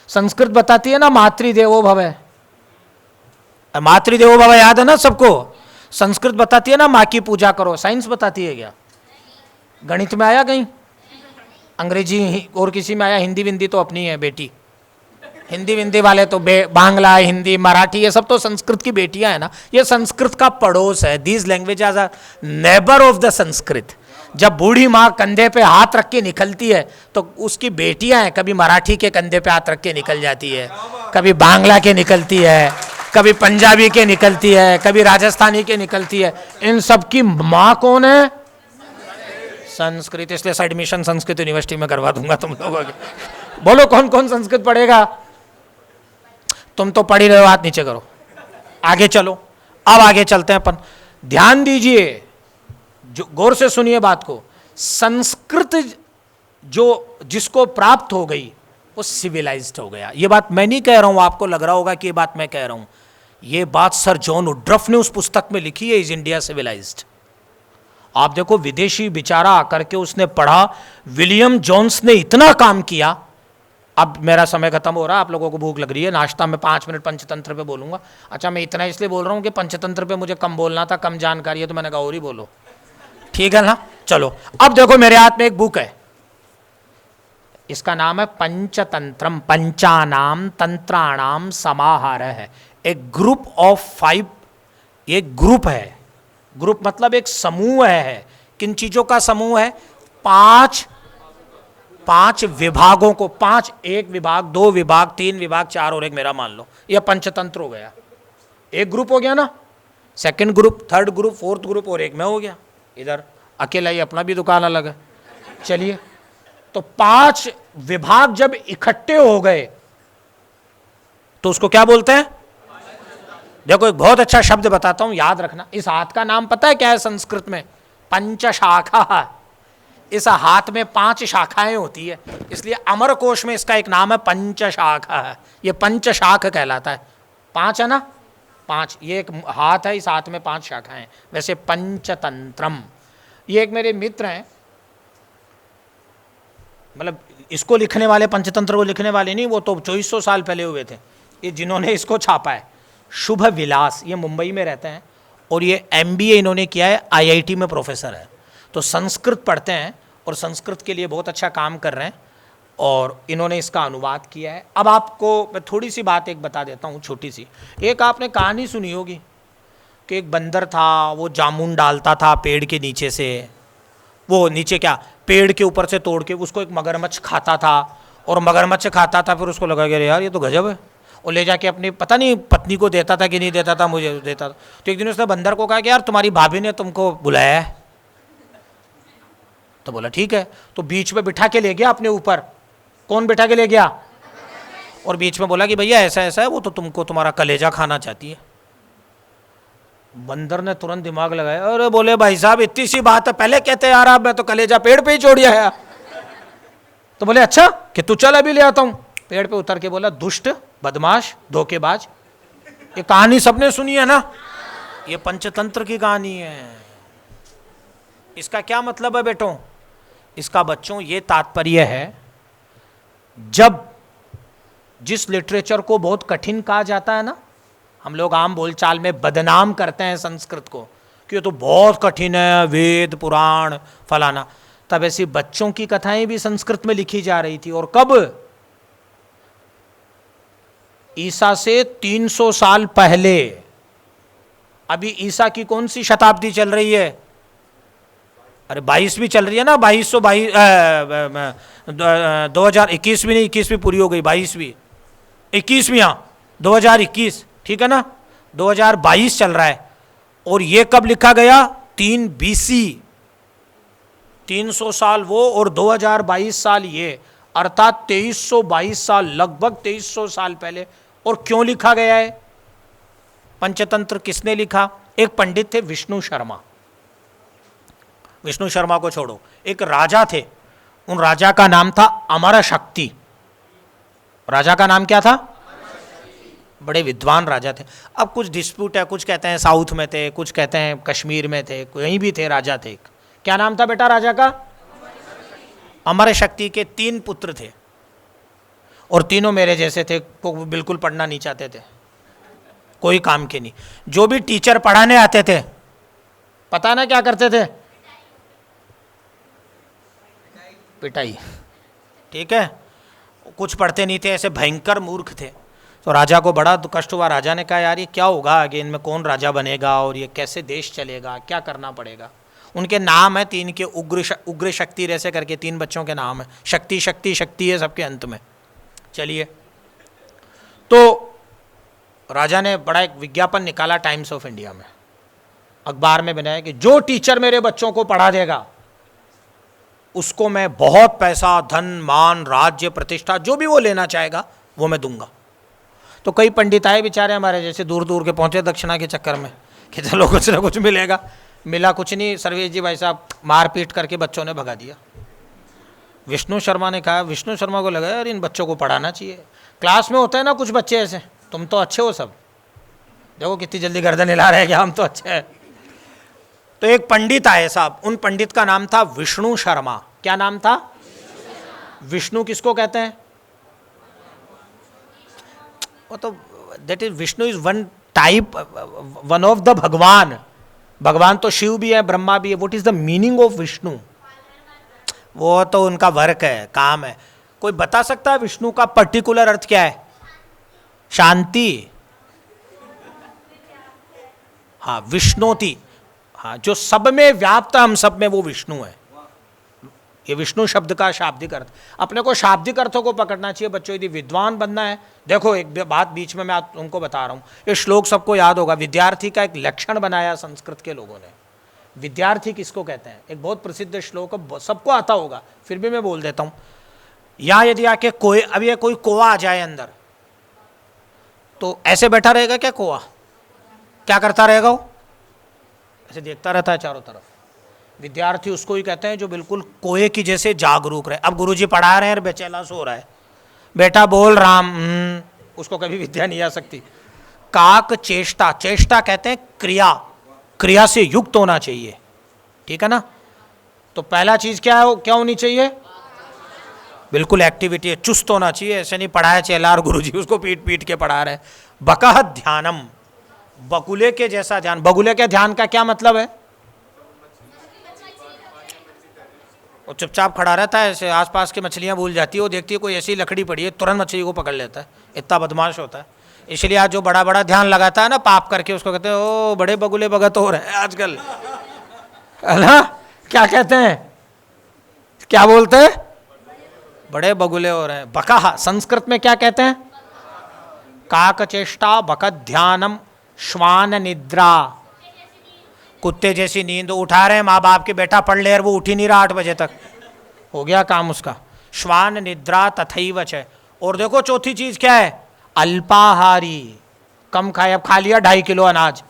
संस्कृत बताती है ना मातृदेवो भव। मातृदेवो भव याद है ना सबको? संस्कृत बताती है ना माँ की पूजा करो। साइंस बताती है क्या? गणित में आया कहीं? अंग्रेजी और किसी में आया? हिंदी विंदी तो अपनी है बेटी, हिंदी विंदी वाले तो बांग्ला, हिंदी, मराठी, ये सब तो संस्कृत की बेटियां है ना। ये संस्कृत का पड़ोस है। These language are neighbour of the Sanskrit. जब बूढ़ी माँ कंधे पे हाथ रख के निकलती है तो उसकी बेटियां हैं, कभी मराठी के कंधे पे हाथ रख के निकल जाती है, कभी बांग्ला के निकलती है, कभी पंजाबी के निकलती है, कभी राजस्थानी के निकलती है। इन सब की माँ कौन है? संस्कृत। इसलिए एडमिशन संस्कृत यूनिवर्सिटी में करवा दूंगा तुम लोगों के। बोलो कौन कौन संस्कृत पढ़ेगा? तुम तो पढ़ ही रहे हो, हाथ नीचे करो। आगे चलो, अब आगे चलते हैं अपन। ध्यान दीजिए, जो गौर से सुनिए बात को। संस्कृत जो जिसको प्राप्त हो गई वो सिविलाइज्ड हो गया। ये बात मैं नहीं कह रहा हूं, आपको लग रहा होगा कि ये बात मैं कह रहा हूं। ये बात सर जॉन वुड्रफ ने उस पुस्तक में लिखी है, इज इंडिया सिविलाइज्ड। आप देखो, विदेशी बेचारा आकर के उसने पढ़ा, विलियम जोन्स ने इतना काम किया। अब मेरा समय खत्म हो रहा है, आप लोगों को भूख लग रही है, नाश्ता में 5 मिनट पंचतंत्र पे बोलूंगा। अच्छा, मैं इतना इसलिए बोल रहा हूँ कि पंचतंत्र पे मुझे कम बोलना था, कम जानकारी है, तो मैंने कहा और ही बोलो, ठीक है ना। चलो, अब देखो मेरे हाथ में एक बुक है, इसका नाम है पंचतंत्रम, पंचानाम तंत्राणाम समाहार है। एक ग्रुप ऑफ 5, एक ग्रुप है। ग्रुप मतलब एक समूह है। किन चीजों का समूह है? 5 विभागों को, 5, 1 विभाग, 2 विभाग, 3 विभाग, 4 और एक मेरा मान लो, यह पंचतंत्र हो गया। एक ग्रुप हो गया ना, second group, third group, fourth group, और एक मैं हो गया। इधर अकेला ही अपना भी दुकान अलग है। चलिए, तो 5 विभाग जब इकट्ठे हो गए तो उसको क्या बोलते हैं? देखो, एक बहुत अच्छा शब्द बताता हूं, याद रखना। इस हाथ का नाम पता है क्या है संस्कृत में? पंचशाखा। इस हाथ में 5 शाखाएं होती है, इसलिए अमरकोश में इसका एक नाम है पंचशाखा है। ये पंचशाख कहलाता है। 5 है ना, 5, ये एक हाथ है, इस हाथ में 5 शाखाएं हैं। वैसे पंचतंत्रम, ये एक मेरे मित्र हैं, मतलब इसको लिखने वाले, पंचतंत्र को लिखने वाले नहीं, वो तो 2400 साल पहले हुए थे। ये जिन्होंने इसको छापा है, शुभ विलास, ये मुंबई में रहते हैं, और ये MBA इन्होंने किया है, IIT में प्रोफेसर है। तो संस्कृत पढ़ते हैं और संस्कृत के लिए बहुत अच्छा काम कर रहे हैं, और इन्होंने इसका अनुवाद किया है। अब आपको मैं थोड़ी सी बात एक बता देता हूँ, छोटी सी। एक आपने कहानी सुनी होगी कि एक बंदर था, वो जामुन डालता था पेड़ के नीचे से, वो नीचे क्या, पेड़ के ऊपर से तोड़ के उसको एक मगरमच्छ खाता था, और मगरमच्छ खाता था, फिर उसको लगा कि यार ये तो गजब है, और ले जाके अपनी पता नहीं पत्नी को देता था कि नहीं देता था, मुझे देता था। तो एक दिन उसने बंदर को कहा कि यार तुम्हारी भाभी ने तुमको बुलाया है। तो बोला ठीक है, तो बीच में बिठा के ले गया अपने ऊपर। कौन बिठा के ले गया? और बीच में बोला कि भैया ऐसा ऐसा है, वो तो तुमको तुम्हारा कलेजा खाना चाहती है। बंदर ने तुरंत दिमाग लगाया, अरे बोले भाई साहब इतनी सी बात है, पहले कहते यार आप, मैं तो कलेजा पेड़ पे ही छोड़ आया। तो बोले अच्छा कि तू चल अभी ले आता हूं। पेड़ पे उतर के बोला, दुष्ट, बदमाश, धोखेबाज। ये कहानी सबने सुनी है ना, ये पंचतंत्र की कहानी है। इसका क्या मतलब है बेटों? इसका बच्चों ये तात्पर्य है, जब जिस लिटरेचर को बहुत कठिन कहा जाता है ना, हम लोग आम बोलचाल में बदनाम करते हैं संस्कृत को कि ये तो बहुत कठिन है, वेद पुराण फलाना, तब ऐसी बच्चों की कथाएं भी संस्कृत में लिखी जा रही थी। और कब? ईसा से 300 साल पहले। अभी ईसा की कौन सी शताब्दी चल रही है? अरे 22वीं चल रही है ना, 2222, 2021 भी नहीं, 21वीं पूरी हो गई, 22वीं, 21वीं, हाँ 2021, ठीक है ना, 2022 चल रहा है। और ये कब लिखा गया? 3 BC, 300 साल वो और 2022 साल ये, अर्थात 2322 साल, लगभग 2300 साल पहले। और क्यों लिखा गया है पंचतंत्र? किसने लिखा? एक पंडित थे विष्णु शर्मा। विष्णु शर्मा को छोड़ो, एक राजा थे, उन राजा का नाम था अमर शक्ति। राजा का नाम क्या था? बड़े विद्वान राजा थे। अब कुछ डिस्प्यूट है, कुछ कहते हैं साउथ में थे, कुछ कहते हैं कश्मीर में थे, कहीं भी थे, राजा थे। क्या नाम था बेटा राजा का? अमर शक्ति के 3 पुत्र थे और तीनों मेरे जैसे थे, को बिल्कुल पढ़ना नहीं चाहते थे, कोई काम के नहीं। जो भी टीचर पढ़ाने आते थे, पता ना क्या करते थे? पिटाई, ठीक है। कुछ पढ़ते नहीं थे, ऐसे भयंकर मूर्ख थे। तो राजा को बड़ा कष्ट हुआ। राजा ने कहा यार ये क्या होगा आगे, इनमें कौन राजा बनेगा और ये कैसे देश चलेगा, क्या करना पड़ेगा। उनके नाम है 3 के, उग्र शक्ति ऐसे करके 3 बच्चों के नाम है। शक्ति शक्ति शक्ति है सबके अंत में। चलिए, तो राजा ने बड़ा एक विज्ञापन निकाला टाइम्स ऑफ इंडिया में, अखबार में बनाया कि जो टीचर मेरे बच्चों को पढ़ा देगा उसको मैं बहुत पैसा, धन, मान, राज्य, प्रतिष्ठा, जो भी वो लेना चाहेगा वो मैं दूंगा। तो कई पंडित आए बेचारे हमारे जैसे, दूर दूर के पहुंचे दक्षिणा के चक्कर में कि चलो कुछ ना कुछ मिलेगा। मिला कुछ नहीं। सर्वेश जी भाई साहब मारपीट करके बच्चों ने भगा दिया। विष्णु शर्मा ने कहा, विष्णु शर्मा को लगा यार इन बच्चों को पढ़ाना चाहिए। क्लास में होते हैं ना कुछ बच्चे ऐसे, तुम तो अच्छे हो सब, देखो कितनी जल्दी गर्दन हिला रहे हैं कि हम तो अच्छे हैं। तो एक पंडित आए साहब, उन पंडित का नाम था विष्णु शर्मा। क्या नाम था? विष्णु किसको कहते हैं? वो तो that is, Vishnu is one type, one of the भगवान। भगवान तो शिव भी है, ब्रह्मा भी है। What is the meaning of Vishnu? वो तो उनका वर्क है, काम है। कोई बता सकता है विष्णु का पर्टिकुलर अर्थ क्या है? शांति, हाँ विष्णोति, हाँ जो सब में व्याप्त, हम सब में, वो विष्णु है। ये विष्णु शब्द का शाब्दिक अर्थ। अपने को शाब्दिक अर्थों को पकड़ना चाहिए बच्चों, यदि विद्वान बनना है। देखो एक बात बीच में मैं तुमको बता रहा हूँ, ये श्लोक सबको याद होगा। विद्यार्थी का एक लक्षण बनाया संस्कृत के लोगों ने। विद्यार्थी किसको कहते हैं? एक बहुत प्रसिद्ध श्लोक, सबको आता होगा, फिर भी मैं बोल देता हूँ। यहाँ यदि आके कोई, अब ये कोई कोआ आ जाए अंदर, तो ऐसे बैठा रहेगा क्या कोआ? क्या करता रहेगा वो? ऐसे देखता रहता है चारों तरफ। विद्यार्थी उसको ही कहते हैं जो बिल्कुल कोए की जैसे जागरूक रहे। अब गुरुजी पढ़ा रहे हैं और बेचैला सो रहा है, बेटा बोल राम, उसको कभी विद्या नहीं आ सकती। काक चेष्टा, चेष्टा कहते हैं क्रिया, क्रिया से युक्त होना चाहिए, ठीक है ना। तो पहला चीज क्या है, क्या होनी चाहिए? बिल्कुल एक्टिविटी है, चुस्त होना चाहिए। ऐसे नहीं पढ़ाया चेला और गुरुजी उसको पीट पीट के पढ़ा रहे। बकह ध्यानम, बगुले के जैसा ध्यान। बगुले के ध्यान का क्या मतलब है? वो चुपचाप खड़ा रहता है, ऐसे आसपास की मछलियां भूल जाती है, वो देखती है कोई ऐसी लकड़ी पड़ी है, तुरंत मछली को पकड़ लेता है। इतना बदमाश होता है। इसलिए आज जो बड़ा बड़ा ध्यान लगाता है ना पाप करके, उसको कहते हैं ओ बड़े बगुले भगत हो रहे हैं आजकल, है ना। क्या कहते हैं, क्या बोलते हैं? बड़े बगुले हो रहे हैं। बकह संस्कृत में क्या कहते हैं? काक चेष्टा, बकत ध्यानम, श्वान निद्रा। कुत्ते जैसी नींद उठा रहे हैं माँ बाप के, बेटा पढ़ ले, और वो उठ ही नहीं रहा 8 बजे तक, हो गया काम उसका। श्वान निद्रा तथैव च। और देखो चौथी चीज क्या है, अल्पाहारी, कम खाए। अब खा लिया 2.5 किलो अनाज,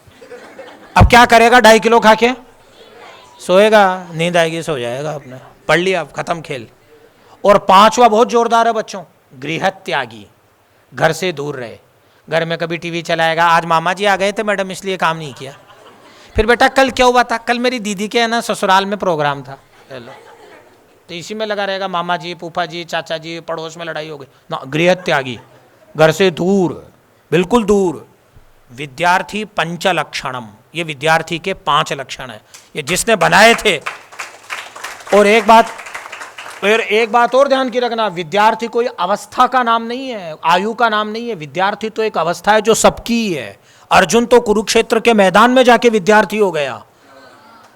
अब क्या करेगा 2.5 किलो खा के? सोएगा, नींद आएगी सो जाएगा, अपने पढ़ लिया, अब खत्म खेल। और 5वां बहुत जोरदार है बच्चों, गृह त्यागी, घर से दूर रहे। घर में कभी टीवी चलाएगा, आज मामा जी आ गए थे मैडम इसलिए काम नहीं किया। फिर बेटा कल क्या हुआ था? कल मेरी दीदी के है ना ससुराल में प्रोग्राम था, चलो, तो इसी में लगा रहेगा, मामा जी, फूफा जी, चाचा जी, पड़ोस में लड़ाई हो गई ना। गृह त्यागी, घर से दूर, बिल्कुल दूर। विद्यार्थी पंच लक्षणम, ये विद्यार्थी के 5 लक्षण है, ये जिसने बनाए थे। और एक बात और ध्यान की रखना, विद्यार्थी कोई अवस्था का नाम नहीं है, आयु का नाम नहीं है। विद्यार्थी तो एक अवस्था है जो सबकी ही है। अर्जुन तो कुरुक्षेत्र के मैदान में जाके विद्यार्थी हो गया।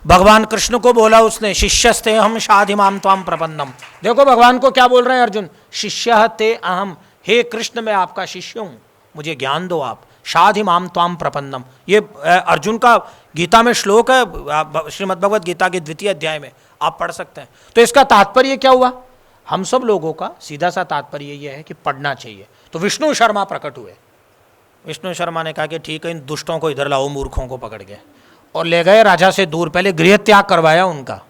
भगवान कृष्ण को बोला उसने, शिष्यस्ते हम शाधिमाम त्वाम प्रपन्नम। देखो भगवान को क्या बोल रहे हैं अर्जुन, शिष्य ते अहम, हे कृष्ण मैं आपका शिष्य हूं, मुझे ज्ञान दो आप। शाधिमाम त्वाम प्रपन्नम, ये अर्जुन का गीता में श्लोक है, श्रीमद् भगवद गीता के 2वें अध्याय में, आप पढ़ सकते हैं। तो इसका तात्पर्य क्या हुआ? हम सब लोगों का सीधा सा तात्पर्य यह है कि पढ़ना चाहिए। तो विष्णु शर्मा प्रकट हुए। विष्णु शर्मा ने कहा कि ठीक है, इन दुष्टों को इधर लाओ, मूर्खों को पकड़ के, और ले गए राजा से दूर। पहले गृह त्याग करवाया उनका,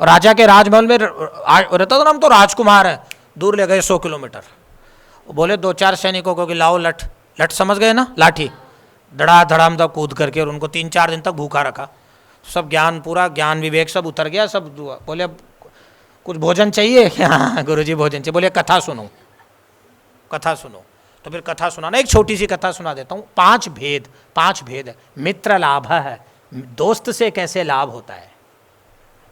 और राजा के राजमहल में रहता था ना, हम तो राजकुमार है, दूर ले गए 100 किलोमीटर। बोले 2-4 सैनिकों को कि लाओ लठ, लठ समझ गए ना, लाठी, धड़ाम तक कूद करके, और उनको 3-4 दिन तक भूखा रखा। सब ज्ञान, पूरा ज्ञान विवेक सब उतर गया, सब बोले कुछ भोजन चाहिए? हाँ गुरुजी भोजन चाहिए। बोले कथा सुनो, कथा सुनो। तो फिर कथा सुनाना, एक छोटी सी कथा सुना देता हूँ। 5 भेद है। मित्र लाभ है, दोस्त से कैसे लाभ होता है,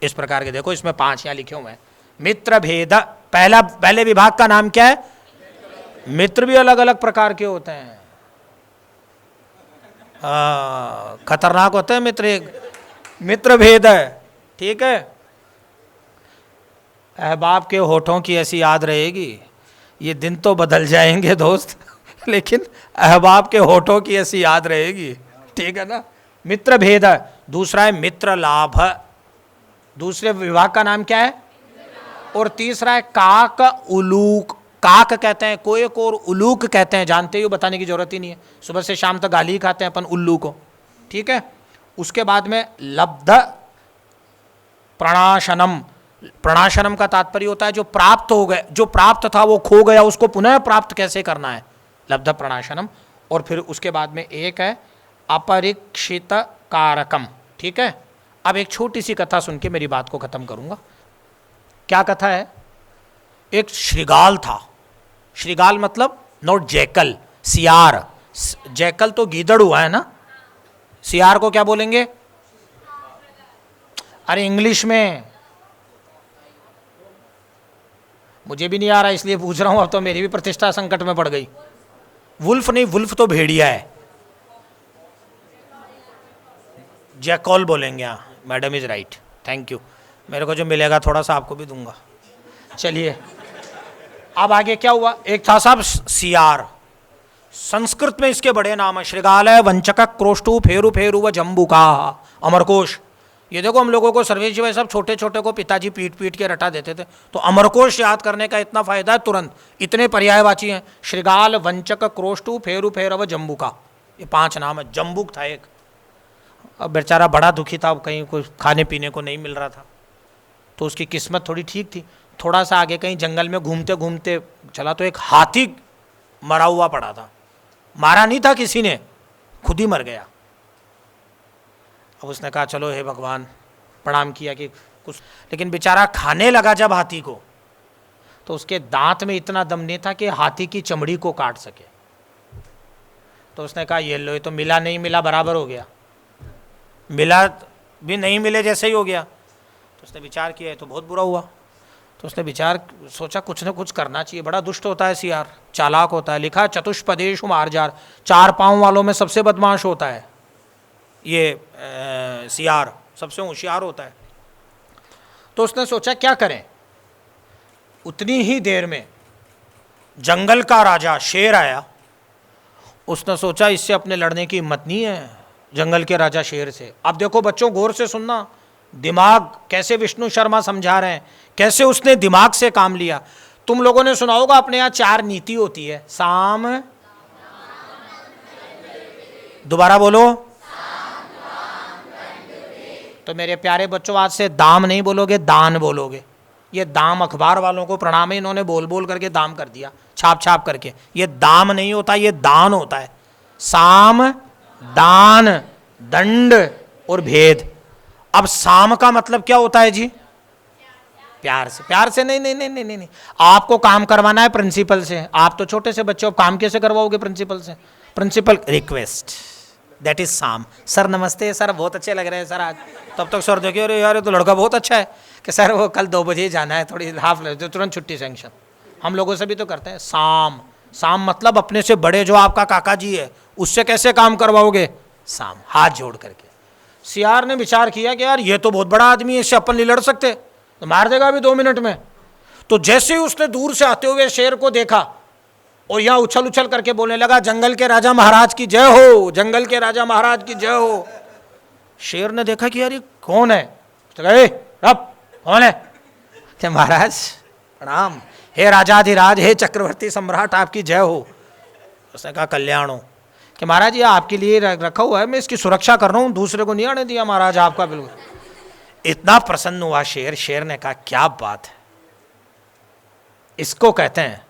इस प्रकार के। देखो इसमें 5 यहाँ लिखे हुए हैं। मित्र भेद, पहले विभाग का नाम क्या है? मित्र भी अलग अलग प्रकार के होते हैं, खतरनाक होते हैं मित्र। एक मित्र भेद है, ठीक है। अहबाब के होठों की ऐसी याद रहेगी, ये दिन तो बदल जाएंगे दोस्त, लेकिन अहबाब के होठों की ऐसी याद रहेगी, ठीक है ना। मित्र भेद है। दूसरा है मित्र लाभ, दूसरे विभाग का नाम क्या है? और तीसरा है काक उलूक। काक कहते हैं कोई को, और उलूक कहते हैं, जानते ही हो, बताने की जरूरत ही नहीं है, सुबह से शाम तक गाली खाते हैं अपन उल्लू को, ठीक है। उसके बाद में लब्ध प्रणाशनम। प्रणाशनम का तात्पर्य होता है जो प्राप्त हो गए, जो प्राप्त था वो खो गया, उसको पुनः प्राप्त कैसे करना है, लब्ध प्रणाशनम। और फिर उसके बाद में एक है अपरीक्षित कारकम, ठीक है। अब एक छोटी सी कथा सुन के मेरी बात को खत्म करूंगा। क्या कथा है? एक श्रृगाल था। श्रृगाल मतलब नॉट जैकल, सियार। जैकल तो गीदड़ हुआ है ना, सियार को क्या बोलेंगे? अरे इंग्लिश में मुझे भी नहीं आ रहा, इसलिए पूछ रहा हूं, अब तो मेरी भी प्रतिष्ठा संकट में पड़ गई। वुल्फ नहीं, वुल्फ तो भेड़िया है, जैकॉल बोलेंगे। हाँ madam is right, thank you. मेरे को जो मिलेगा थोड़ा सा आपको भी दूंगा। चलिए अब आगे क्या हुआ? एक था साहब सियार, संस्कृत में इसके बड़े नाम है, श्रृगाल है, वंचक, क्रोष्टु, फेरु फेरु व जम्बुका, अमरकोश। ये देखो हम लोगों को सर्वेश जी भाई सब छोटे छोटे को पिताजी पीट पीट के रटा देते थे, तो अमरकोश याद करने का इतना फायदा है तुरंत, इतने पर्यायवाची हैं। श्रृगाल, वंचक, क्रोष्टु, फेरु फेरव, जम्बुका, ये 5 नाम है। जम्बुक था एक, अब बेचारा बड़ा दुखी था, कहीं कुछ खाने पीने को नहीं मिल रहा था, तो उसकी किस्मत थोड़ी ठीक थी। थोड़ा सा आगे कहीं जंगल में घूमते घूमते चला तो एक हाथी मरा हुआ पड़ा था, मारा नहीं था किसी ने, खुद ही मर गया। अब उसने कहा चलो हे भगवान, प्रणाम किया कि कुछ, लेकिन बेचारा खाने लगा जब हाथी को, तो उसके दांत में इतना दम नहीं था कि हाथी की चमड़ी को काट सके। तो उसने कहा ये लो, ये तो मिला नहीं मिला बराबर हो गया, मिला भी नहीं मिले जैसे ही हो गया। तो उसने विचार किया, तो बहुत बुरा हुआ। तो उसने विचार सोचा कुछ ना कुछ करना चाहिए, बड़ा दुष्ट होता है सियार, चालाक होता है। लिखा चतुष्पदेशु मार्जार, 4 पाँव वालों में सबसे बदमाश होता है ये सियार, सबसे होशियार होता है। तो उसने सोचा क्या करें। उतनी ही देर में जंगल का राजा शेर आया। उसने सोचा इससे अपने लड़ने की हिम्मत नहीं है, जंगल के राजा शेर से। अब देखो बच्चों, गौर से सुनना, दिमाग कैसे विष्णु शर्मा समझा रहे हैं, कैसे उसने दिमाग से काम लिया। तुम लोगों ने सुना होगा अपने यहाँ 4 नीति होती है, साम, दोबारा बोलो। तो मेरे प्यारे बच्चों, आज से दाम नहीं बोलोगे, दान बोलोगे। ये दाम अखबार वालों को प्रणाम है, इन्होंने बोल बोल करके दाम कर दिया, छाप छाप करके। ये दाम नहीं होता, ये दान होता है। साम, दान, दंड और भेद। अब साम का मतलब क्या होता है जी? प्यार से। प्यार से नहीं नहीं नहीं नहीं नहीं, नहीं। आपको काम करवाना है प्रिंसिपल से। आप तो छोटे से बच्चे हो, काम कैसे करवाओगे प्रिंसिपल से? प्रिंसिपल रिक्वेस्ट, दैट इज साम। सर नमस्ते, सर बहुत अच्छे लग रहे हैं सर आज। तब तक सर देखिए, अरे यार ये तो लड़का बहुत अच्छा है, कि सर वो कल 2 बजे जाना है, थोड़ी हाफ ले, तुरंत छुट्टी सैंक्शन। हम लोगों से भी तो करते हैं। साम, साम मतलब अपने से बड़े जो आपका काका जी है, उससे कैसे काम करवाओगे? साम, हाथ जोड़ करके। सीआर ने विचार किया कि यार ये तो बहुत बड़ा आदमी है, इससे अपन नहीं लड़ सकते, तो मार देगा अभी 2 मिनट में। तो जैसे ही उसने दूर से आते हुए शेर को देखा और यहाँ उछल उछल करके बोलने लगा, जंगल के राजा महाराज की जय हो, जंगल के राजा महाराज की जय हो। शेर ने देखा कि यार ये कौन है, तो कहे अब कौन है? क्या महाराज प्रणाम, हे राजाधिराज, हे चक्रवर्ती सम्राट, आपकी जय हो। उसने कहा कल्याण हो। कि महाराज ये आपके लिए रखा हुआ है, मैं इसकी सुरक्षा कर रहा हूँ, दूसरे को नहीं आने दिया महाराज आपका। बिल्कुल इतना प्रसन्न हुआ शेर। शेर ने कहा क्या बात है, इसको कहते हैं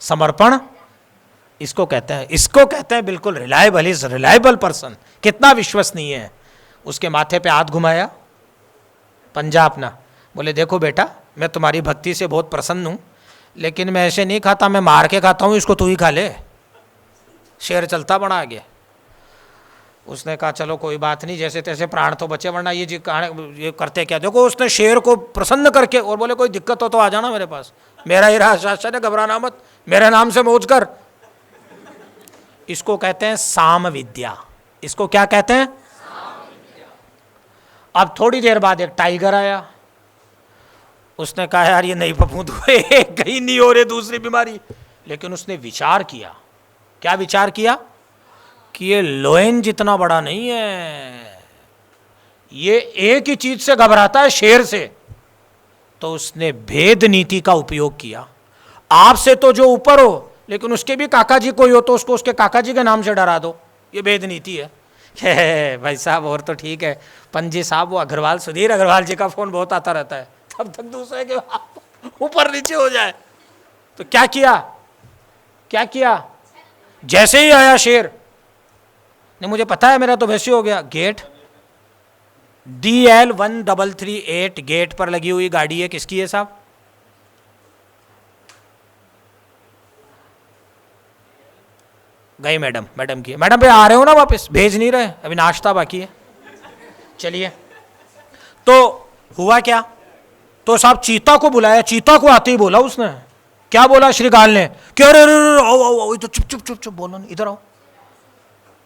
समर्पण, इसको कहते हैं बिल्कुल रिलायबल, इज रिलायबल पर्सन, कितना विश्वसनीय है। उसके माथे पे हाथ घुमाया, पंजा अपना, बोले देखो बेटा, मैं तुम्हारी भक्ति से बहुत प्रसन्न हूँ, लेकिन मैं ऐसे नहीं खाता, मैं मार के खाता हूँ, इसको तू ही खा ले। शेर चलता बड़ा आगे। उसने कहा चलो कोई बात नहीं, जैसे तैसे प्राण तो बचे, वरना ये जी ये करते क्या। देखो उसने शेर को प्रसन्न करके और बोले कोई दिक्कत हो तो आ जाना मेरे पास, मेरा ही शासन है, घबराना मत, मेरे नाम से मौज कर। इसको कहते हैं साम विद्या। इसको क्या कहते हैं? अब थोड़ी देर बाद एक टाइगर आया। उसने कहा यार ये नहीं फफूंद हुए, कहीं नहीं हो रहे दूसरी बीमारी। लेकिन उसने विचार किया। क्या विचार किया? कि ये लोयन जितना बड़ा नहीं है, ये एक ही चीज से घबराता है, शेर से। तो उसने भेद नीति का उपयोग किया। आपसे तो जो ऊपर हो, लेकिन उसके भी काका जी कोई हो तो उसको उसके काका जी के नाम से डरा दो, ये भेद नीति है। भाई साहब और तो ठीक है, पंजी साहब वो अग्रवाल, सुधीर अग्रवाल जी का फोन बहुत आता रहता है, तब तक दूसरे के ऊपर नीचे हो जाए। तो क्या किया? जैसे ही आया शेर, नहीं मुझे पता है, मेरा तो वैसे हो गया। गेट DL 1338 गेट पर लगी हुई गाड़ी है, किसकी है साहब? गई मैडम की। मैडम पे आ रहे हो ना वापस? भेज नहीं रहे, अभी नाश्ता बाकी है। चलिए, तो हुआ क्या? तो साहब चीता को बुलाया। चीता को आते ही बोला उसने, क्या बोला श्रीकाल ने? कि अरे आओ, तो चुप बोलो नहीं, इधर आओ।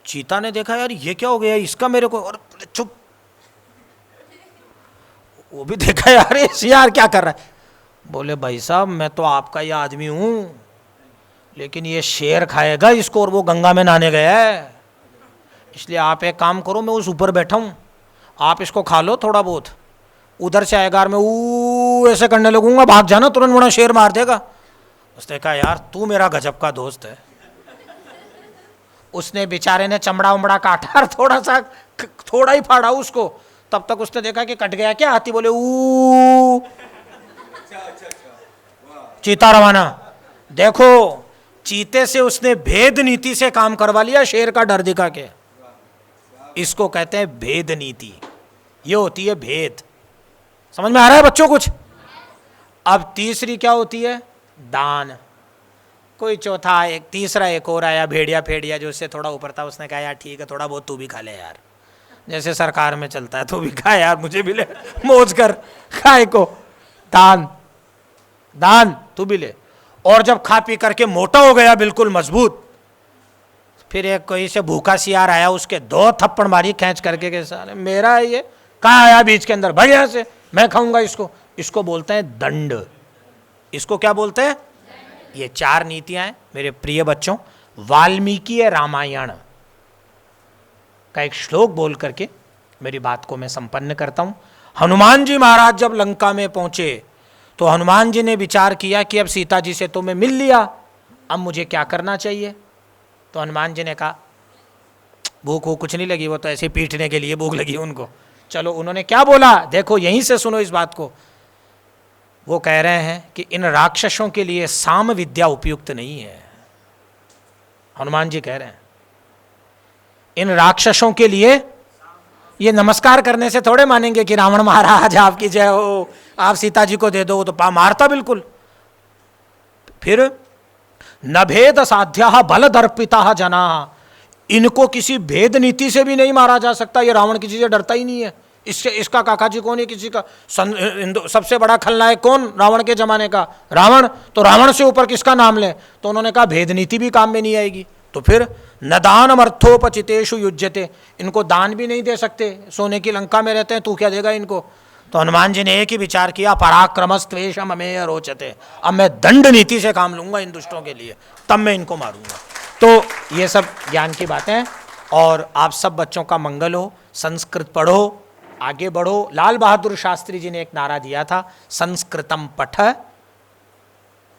चीता ने देखा यार ये क्या हो गया इसका, मेरे को, और चुप। वो भी देखा यार यार क्या कर रहा है। बोले भाई साहब मैं तो आपका ही आदमी हूं, लेकिन ये शेर खाएगा इसको, और वो गंगा में नहाने गया है, इसलिए आप एक काम करो, मैं उस ऊपर बैठा हूं, आप इसको खा लो थोड़ा बहुत, उधर से आएगा, मैं ऐसे करने लगूंगा, भाग जाना तुरंत, वरना शेर मार देगा। उसने कहा यार तू मेरा गजब का दोस्त है। उसने बेचारे ने चमड़ा उमड़ा काटा और थोड़ा ही फाड़ा उसको। तब तक उसने देखा कि कट गया क्या। हाथी बोले ऊ, चीता रवाना। देखो चीते से उसने भेद नीति से काम करवा लिया, शेर का डर दिखा के। इसको कहते हैं भेद नीति, ये होती है भेद। समझ में आ रहा है बच्चों कुछ? अब तीसरी क्या होती है? दान। कोई चौथा, एक तीसरा एक और आया, भेड़िया फेड़िया, जो उससे थोड़ा ऊपर था। उसने कहा यार ठीक है, थोड़ा बहुत तू भी खा ले यार, जैसे सरकार में चलता है, तू भी खा यार, मुझे भी ले, मौज कर, खाए को। दान तू भी ले। और जब खा पी करके मोटा हो गया, बिल्कुल मजबूत, फिर एक कोई से भूखा सियार आया, उसके 2 थप्पड़ मारी खींच करके के साले, मेरा है ये, कहाँ आया बीच के अंदर, भाग यहाँ से, मैं खाऊंगा इसको। इसको बोलते हैं दंड। इसको क्या बोलते हैं? ये 4 नीतियां हैं मेरे प्रिय बच्चों। वाल्मीकि रामायण, का एक श्लोक बोल करके मेरी बात को मैं संपन्न करता हूँ। हनुमान जी महाराज जब लंका में पहुंचे तो हनुमान जी ने विचार किया कि अब सीता जी से तो मैं मिल लिया, अब मुझे क्या करना चाहिए। तो हनुमान जी ने कहा भूख हो कुछ नहीं लगी, वो तो ऐसे पीटने के लिए भूख लगी उनको। चलो उन्होंने क्या बोला देखो, यहीं से सुनो इस बात को। वो कह रहे हैं कि इन राक्षसों के लिए साम विद्या उपयुक्त नहीं है। हनुमान जी कह रहे हैं इन राक्षसों के लिए ये नमस्कार करने से थोड़े मानेंगे कि रावण महाराज आपकी जय हो, आप सीता जी को दे दो, तो मारता बिल्कुल। फिर न भेद साध्या बल दर्पिता जना, इनको किसी भेद नीति से भी नहीं मारा जा सकता। ये रावण किसी से डरता ही नहीं है। इससे इसका काका जी कौन है, किसी का सबसे बड़ा खलनायक कौन रावण के जमाने का, रावण। तो रावण से ऊपर किसका नाम लें। तो उन्होंने कहा भेद नीति भी काम में नहीं आएगी। तो फिर न दानम अर्थोपचितेषु युज्यते, इनको दान भी नहीं दे सकते, सोने की लंका में रहते हैं, तू क्या देगा इनको। तो हनुमान जी ने एक ही विचार किया, पराक्रमस्त्वेषम अमेय रोचते, अब मैं दंड नीति से काम लूंगा इन दुष्टों के लिए, तब मैं इनको मारूंगा। तो ये सब ज्ञान की बातें हैं और आप सब बच्चों का मंगल हो। संस्कृत पढ़ो, आगे बढ़ो। लाल बहादुर शास्त्री जी ने एक नारा दिया था, संस्कृतम पठ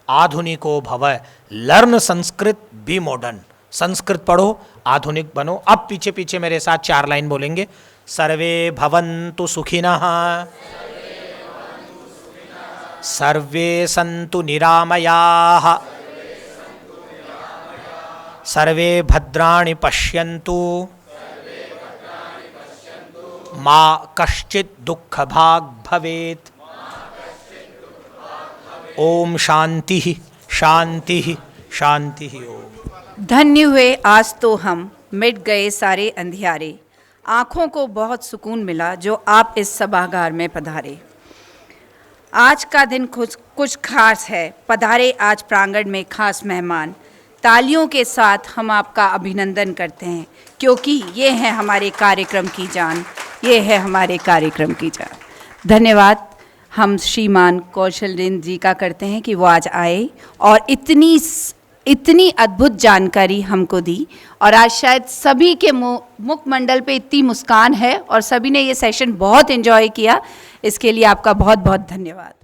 आधुनिको भव, learn Sanskrit be modern. Sanskrit पढ़ो, आधुनिक बनो। अब पीछे पीछे मेरे साथ 4 लाइन बोलेंगे। सर्वे भवन्तु सुखिनः, सर्वे सन्तु निरामयाः, सर्वे भद्राणि पश्यन्तु, मा कश्चित् दुःख भाग् भवेत्। ओम शांति शांति शांति। ओम। धन्य हुए आज तो हम, मिट गए सारे अंधियारे, आँखों को बहुत सुकून मिला जो आप इस सभागार में पधारे। आज का दिन कुछ खास है, पधारे आज प्रांगण में खास मेहमान। तालियों के साथ हम आपका अभिनंदन करते हैं, क्योंकि ये है हमारे कार्यक्रम की जान, ये है हमारे कार्यक्रम की जान। धन्यवाद हम श्रीमान कौशलेंद्र जी का करते हैं कि वो आज आए और इतनी अद्भुत जानकारी हमको दी। और आज शायद सभी के मुखमंडल पे इतनी मुस्कान है और सभी ने ये सेशन बहुत एंजॉय किया। इसके लिए आपका बहुत बहुत धन्यवाद।